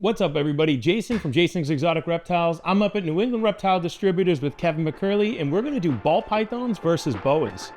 What's up, everybody? Jason from Jason's Exotic Reptiles. I'm up at New England Reptile Distributors with Kevin McCurley, and we're going to do ball pythons versus boas.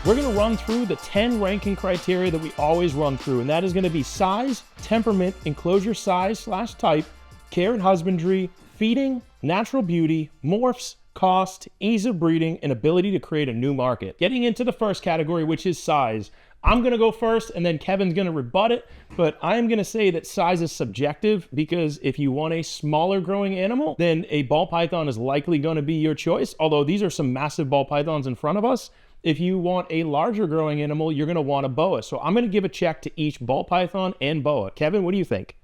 We're going to run through the 10 ranking criteria that we always run through, and that is going to be size, temperament, enclosure size/type, care and husbandry, feeding, natural beauty, morphs, cost, ease of breeding, and ability to create a new market. Getting into the first category, which is size. I'm going to go first, and then Kevin's going to rebut it, but I'm going to say that size is subjective, because if you want a smaller growing animal, then a ball python is likely going to be your choice, although these are some massive ball pythons in front of us. If you want a larger growing animal, you're going to want a boa. So I'm going to give a check to each ball python and boa. Kevin, what do you think?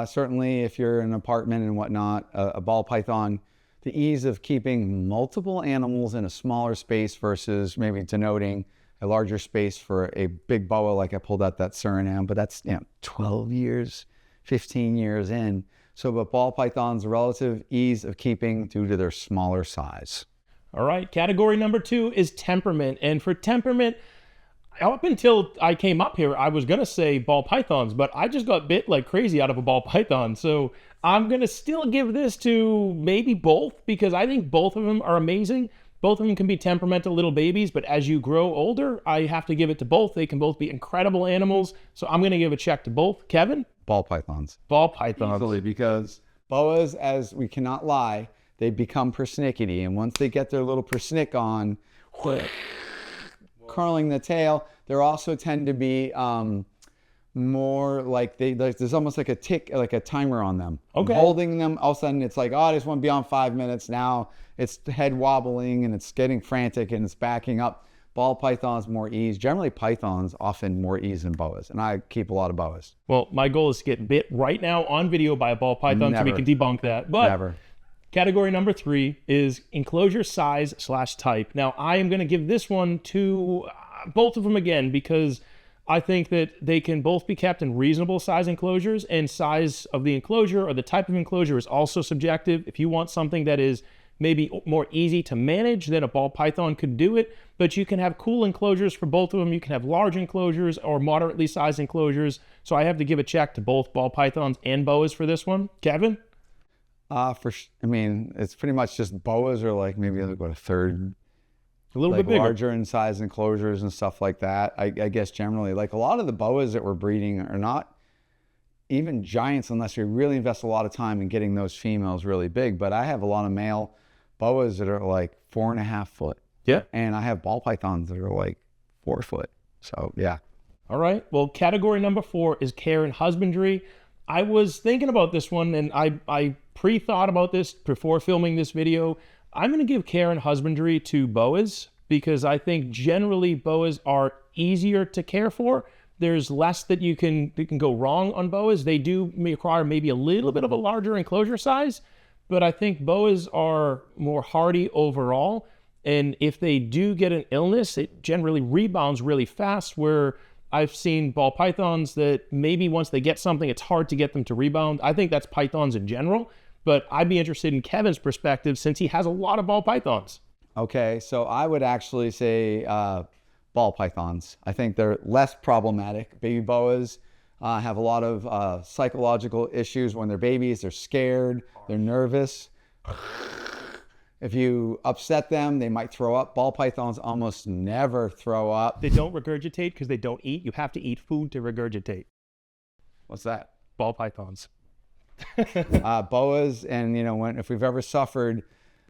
Certainly, if you're in an apartment and whatnot, a ball python, the ease of keeping multiple animals in a smaller space versus maybe denoting a larger space for a big boa, like I pulled out that Suriname, but that's 12 years, 15 years in. So, but ball pythons, relative ease of keeping due to their smaller size. All right, category number 2 is temperament. And for temperament, up until I came up here, I was gonna say ball pythons, but I just got bit like crazy out of a ball python. So I'm gonna still give this to maybe both, because I think both of them are amazing. Both of them can be temperamental little babies, but as you grow older, I have to give it to both. They can both be incredible animals. So I'm going to give a check to both. Kevin? Ball pythons. Ball pythons. Easily, because boas, as we cannot lie, they become persnickety. And once they get their little persnick on, curling the tail, they also tend to be more like there's almost like a tick, like a timer on them. Okay. Holding them, all of a sudden it's like, oh, I just want to be on 5 minutes. Now it's head wobbling and it's getting frantic and it's backing up. Ball pythons more ease. Generally, pythons often more ease than boas, and I keep a lot of boas. Well, my goal is to get bit right now on video by a ball python. Never. So we can debunk that. But Never. Category number 3 is enclosure size/type. Now, I am going to give this one to both of them again, because I think that they can both be kept in reasonable size enclosures, and size of the enclosure or the type of enclosure is also subjective. If you want something that is maybe more easy to manage, then a ball python could do it, but you can have cool enclosures for both of them. You can have large enclosures or moderately sized enclosures. So I have to give a check to both ball pythons and boas for this one. Kevin? I mean, it's pretty much just boas are like maybe like what, a third. A little like bit bigger. Larger in size enclosures and stuff like that. I guess generally, like a lot of the boas that we're breeding are not even giants unless we really invest a lot of time in getting those females really big. But I have a lot of male boas that are like 4.5 foot. Yeah. And I have ball pythons that are like 4 foot. So yeah. All right. Well, category number 4 is care and husbandry. I was thinking about this one, and I pre-thought about this before filming this video. I'm going to give care and husbandry to boas, because I think generally boas are easier to care for. There's less that you can go wrong on boas. They do require maybe a little bit of a larger enclosure size, but I think boas are more hardy overall. And if they do get an illness, it generally rebounds really fast, where I've seen ball pythons that maybe once they get something, it's hard to get them to rebound. I think that's pythons in general. But I'd be interested in Kevin's perspective, since he has a lot of ball pythons. Okay, so I would actually say ball pythons. I think they're less problematic. Baby boas have a lot of psychological issues when they're babies. They're scared, they're nervous. If you upset them, they might throw up. Ball pythons almost never throw up. They don't regurgitate because they don't eat. You have to eat food to regurgitate. What's that? Ball pythons. Boas, and if we've ever suffered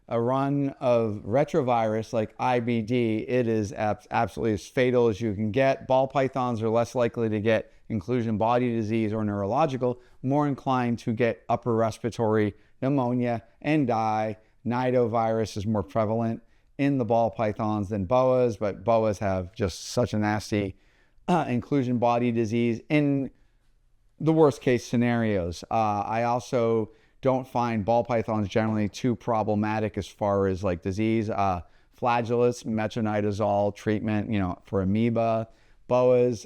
a run of retrovirus like IBD, it is absolutely as fatal as you can get. Ball pythons are less likely to get inclusion body disease or neurological, more inclined to get upper respiratory pneumonia and die. Nidovirus is more prevalent in the ball pythons than boas, but boas have just such a nasty inclusion body disease in the worst case scenarios. I also don't find ball pythons generally too problematic as far as like disease. Flagellates, metronidazole treatment, for amoeba. Boas,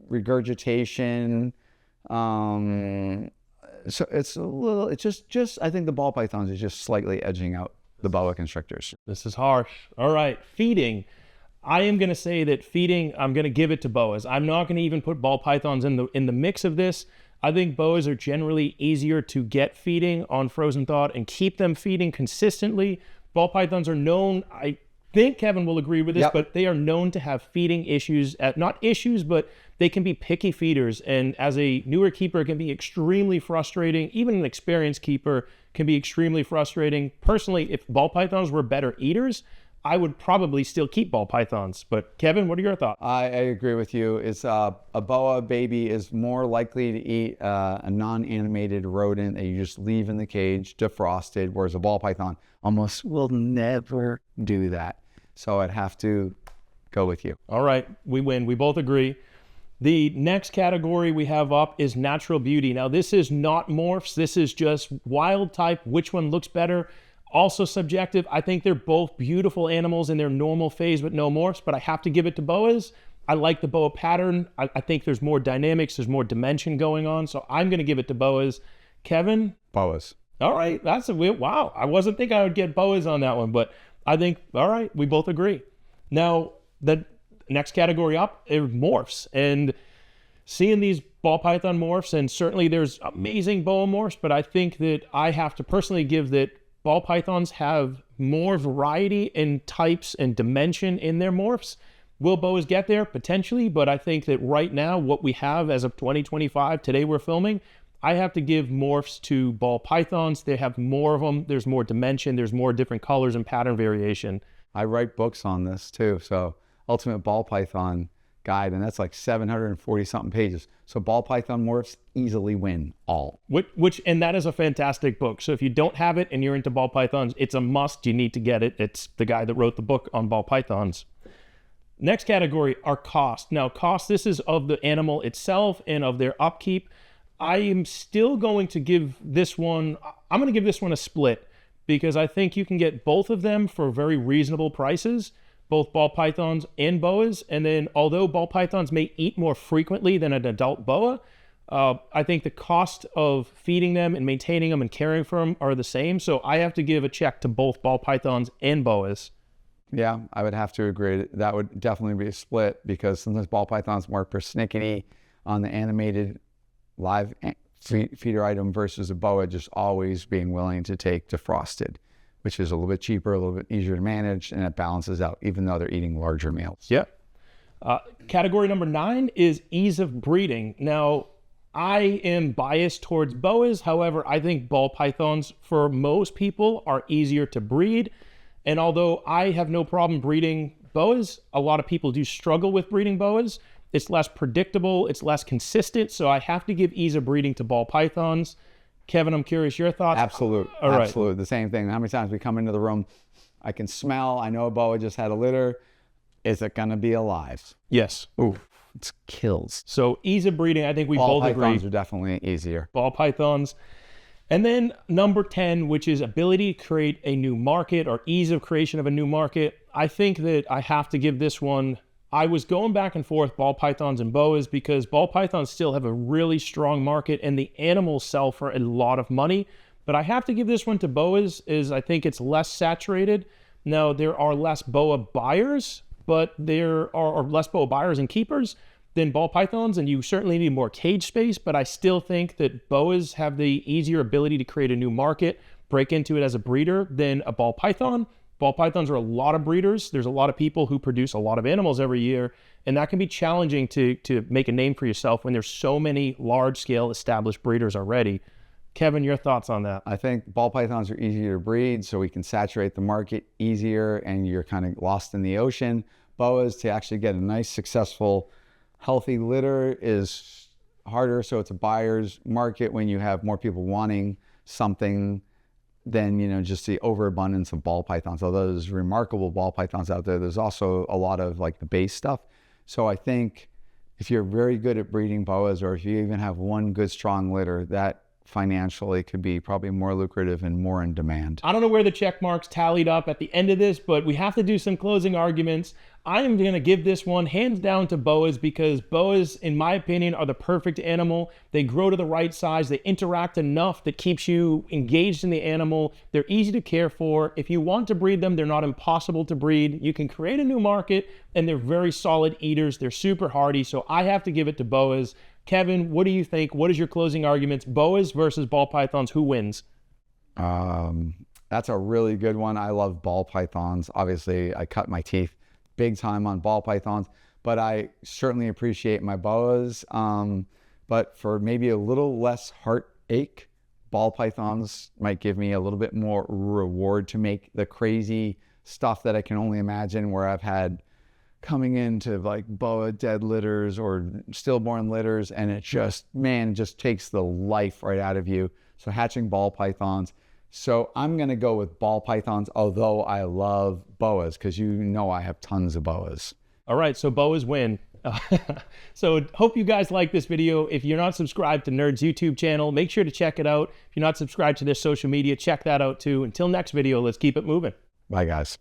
regurgitation. So it's just I think the ball pythons is just slightly edging out the boa constrictors. This is harsh. All right, feeding. I am going to say that feeding, I'm going to give it to boas. I'm not going to even put ball pythons in the mix of this. I think boas are generally easier to get feeding on frozen thawed and keep them feeding consistently. Ball pythons are known, I think Kevin will agree with this, but they are known to have feeding issues, not issues, but they can be picky feeders. And as a newer keeper, it can be extremely frustrating. Even an experienced keeper can be extremely frustrating. Personally, if ball pythons were better eaters, I would probably still keep ball pythons. But Kevin, what are your thoughts? I agree with you. It's a boa baby is more likely to eat a non-animated rodent that you just leave in the cage defrosted, whereas a ball python almost will never do that. So I'd have to go with you. All right, we win. We both agree. The next category we have up is natural beauty. Now, this is not morphs. This is just wild type. Which one looks better? Also subjective. I think they're both beautiful animals in their normal phase with no morphs, but I have to give it to boas. I like the boa pattern. I think there's more dynamics, there's more dimension going on, so I'm going to give it to boas. Kevin? Boas. All right, that's a weird, wow. I wasn't thinking I would get boas on that one, but I think, all right, we both agree. Now, the next category up is morphs, and seeing these ball python morphs, and certainly there's amazing boa morphs, but I think that I have to personally give that ball pythons have more variety in types and dimension in their morphs. Will boas get there? Potentially, but I think that right now, what we have as of 2025, today we're filming, I have to give morphs to ball pythons. They have more of them. There's more dimension. There's more different colors and pattern variation. I write books on this too. So Ultimate Ball Python Guide, and that's like 740 something pages. So ball python morphs easily win all. And that is a fantastic book. So if you don't have it and you're into ball pythons, it's a must. You need to get it. It's the guy that wrote the book on ball pythons. Next category are cost. Now, cost, this is of the animal itself and of their upkeep. I am still going to give this one, I'm going to give this one a split because I think you can get both of them for very reasonable prices, both ball pythons and boas. And then although ball pythons may eat more frequently than an adult boa, I think the cost of feeding them and maintaining them and caring for them are the same. So I have to give a check to both ball pythons and boas. Yeah, I would have to agree. That would definitely be a split because sometimes ball pythons more persnickety on the animated live feeder item versus a boa just always being willing to take defrosted, which is a little bit cheaper, a little bit easier to manage, and it balances out even though they're eating larger males. Yeah. Category number 9 is ease of breeding. Now, I am biased towards boas. However, I think ball pythons for most people are easier to breed. And although I have no problem breeding boas, a lot of people do struggle with breeding boas. It's less predictable, it's less consistent, so I have to give ease of breeding to ball pythons. Kevin, I'm curious, your thoughts? Absolute. The same thing. How many times we come into the room, I can smell, I know a boa just had a litter. Is it going to be alive? Yes. Ooh, it kills. So ease of breeding, I think we both agree. Ball pythons are definitely easier. Ball pythons. And then number 10, which is ability to create a new market or ease of creation of a new market. I think that I have to give this one, I was going back and forth ball pythons and boas because ball pythons still have a really strong market and the animals sell for a lot of money. But I have to give this one to boas is I think it's less saturated. Now, there are less boa buyers, but there are less boa buyers and keepers than ball pythons, and you certainly need more cage space, but I still think that boas have the easier ability to create a new market, break into it as a breeder than a ball python. Ball pythons are a lot of breeders. There's a lot of people who produce a lot of animals every year, and that can be challenging to make a name for yourself when there's so many large-scale established breeders already. Kevin, your thoughts on that? I think ball pythons are easier to breed, so we can saturate the market easier, and you're kind of lost in the ocean. Boas, to actually get a nice, successful, healthy litter is harder, so it's a buyer's market when you have more people wanting something than, you know, just the overabundance of ball pythons. Although there's remarkable ball pythons out there, there's also a lot of like the base stuff. So I think if you're very good at breeding boas, or if you even have one good strong litter, that financially could be probably more lucrative and more in demand. I don't know where the check marks tallied up at the end of this, but we have to do some closing arguments. I am going to give this one hands down to boas because boas, in my opinion, are the perfect animal. They grow to the right size. They interact enough that keeps you engaged in the animal. They're easy to care for. If you want to breed them, they're not impossible to breed. You can create a new market, and they're very solid eaters. They're super hardy, so I have to give it to boas. Kevin, what do you think? What is your closing arguments? Boas versus ball pythons, who wins? That's a really good one. I love ball pythons. Obviously, I cut my teeth big time on ball pythons, but I certainly appreciate my boas. But for maybe a little less heartache, ball pythons might give me a little bit more reward to make the crazy stuff that I can only imagine, where I've had coming into like boa dead litters or stillborn litters, and it just, man, just takes the life right out of you. So hatching ball pythons. So I'm going to go with ball pythons, although I love boas because you know I have tons of boas. All right, so boas win. So hope you guys like this video. If you're not subscribed to Nerd's YouTube channel, make sure to check it out. If you're not subscribed to their social media, check that out too. Until next video, let's keep it moving. Bye, guys.